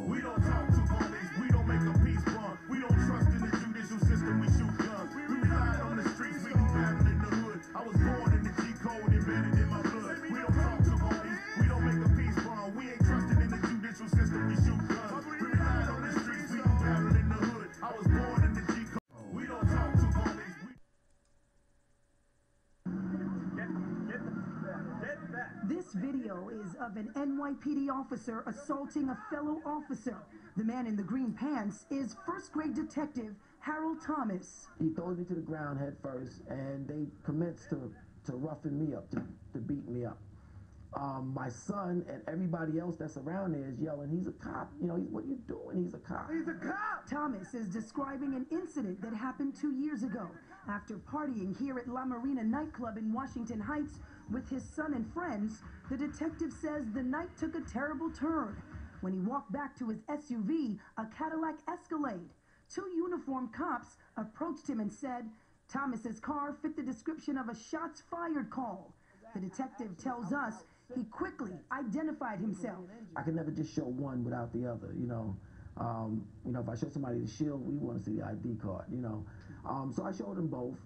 We don't talk to police, we don't make a peace bond. We don't trust in the judicial system, we shoot guns. We rely on the streets, we do battle in the hood. I was born in the G code, embedded in my blood. We don't talk to police, we don't make a peace bond. We ain't trusting in the judicial system, we shoot guns. We rely on the streets, we do battle in the hood. I was born in the G code. We don't talk to police. This video is of an NYPD officer assaulting a fellow officer. The man in the green pants is first-grade detective Harold Thomas. He throws me to the ground head first, and they commence to roughen me up, to beat me up. My son and everybody else that's around there is yelling, "He's a cop." You know, what are you doing? He's a cop. He's a cop! Thomas is describing an incident that happened 2 years ago. After partying here at La Marina nightclub in Washington Heights with his son and friends, the detective says the night took a terrible turn. When he walked back to his SUV, a Cadillac Escalade, 2 uniformed cops approached him and said Thomas's car fit the description of a shots fired call. The detective tells us he quickly identified himself. I can never just show one without the other, you know. If I show somebody the shield, we want to see the ID card, you know. So I showed them both,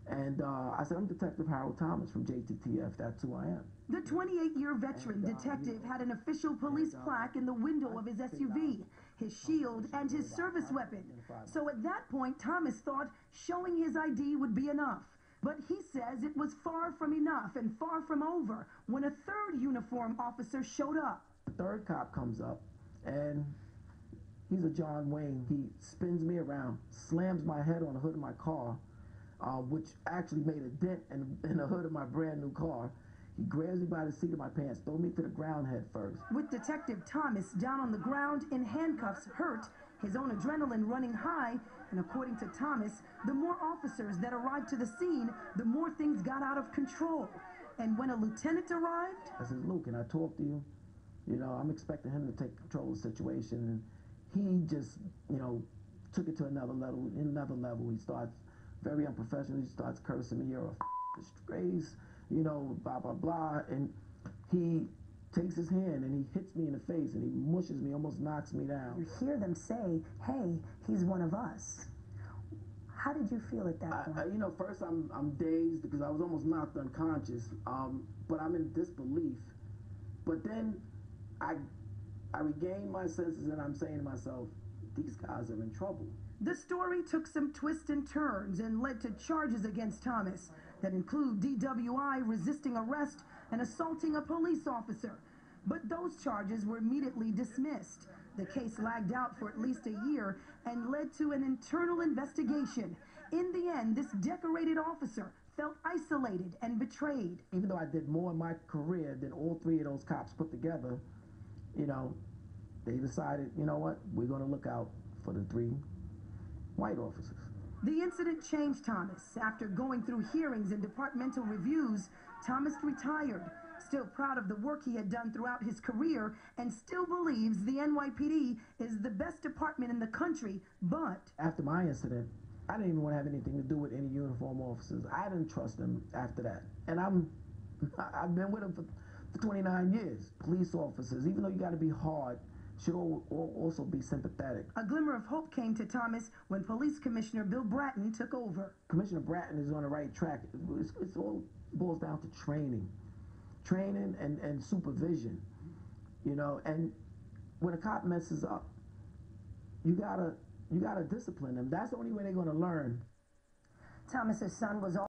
and I said, "I'm Detective Harold Thomas from JTTF, that's who I am." The 28-year veteran detective had an official police plaque in the window of his SUV, his shield, and his service weapon. So at that point, Thomas thought showing his ID would be enough. But he says it was far from enough and far from over when a third uniformed officer showed up. The third cop comes up, and he's a John Wayne. He spins me around, slams my head on the hood of my car, which actually made a dent in the hood of my brand new car. He grabs me by the seat of my pants, throws me to the ground head first. With Detective Thomas down on the ground in handcuffs, hurt, his own adrenaline running high, and according to Thomas, the more officers that arrived to the scene, the more things got out of control. And when a lieutenant arrived, I said, "Luke, can I talk to you? You know, I'm expecting him to take control of the situation." And he just, took it to another level. He starts very unprofessional. He starts cursing me, "You're a disgrace," blah, blah, blah. And he takes his hand and he hits me in the face and he mushes me, almost knocks me down. You hear them say, "Hey, he's one of us." How did you feel at that point? First I'm dazed because I was almost knocked unconscious, but I'm in disbelief. But then I regain my senses and I'm saying to myself, these guys are in trouble. The story took some twists and turns and led to charges against Thomas that include DWI, resisting arrest, and assaulting a police officer. But those charges were immediately dismissed. The case lagged out for at least a year and led to an internal investigation. In the end, this decorated officer felt isolated and betrayed. Even though I did more in my career than all 3 of those cops put together, they decided, you know what, we're going to look out for the 3 white officers. The incident changed Thomas. After going through hearings and departmental reviews, Thomas retired, still proud of the work he had done throughout his career and still believes the NYPD is the best department in the country, but... After my incident, I didn't even want to have anything to do with any uniform officers. I didn't trust them after that. And I've been with them for 29 years. Police officers, even though you got to be hard, should also be sympathetic. A glimmer of hope came to Thomas when Police Commissioner Bill Bratton took over. Commissioner Bratton is on the right track. It all boils down to training and supervision, and when a cop messes up, you gotta discipline them. That's the only way they're gonna learn. Thomas's son was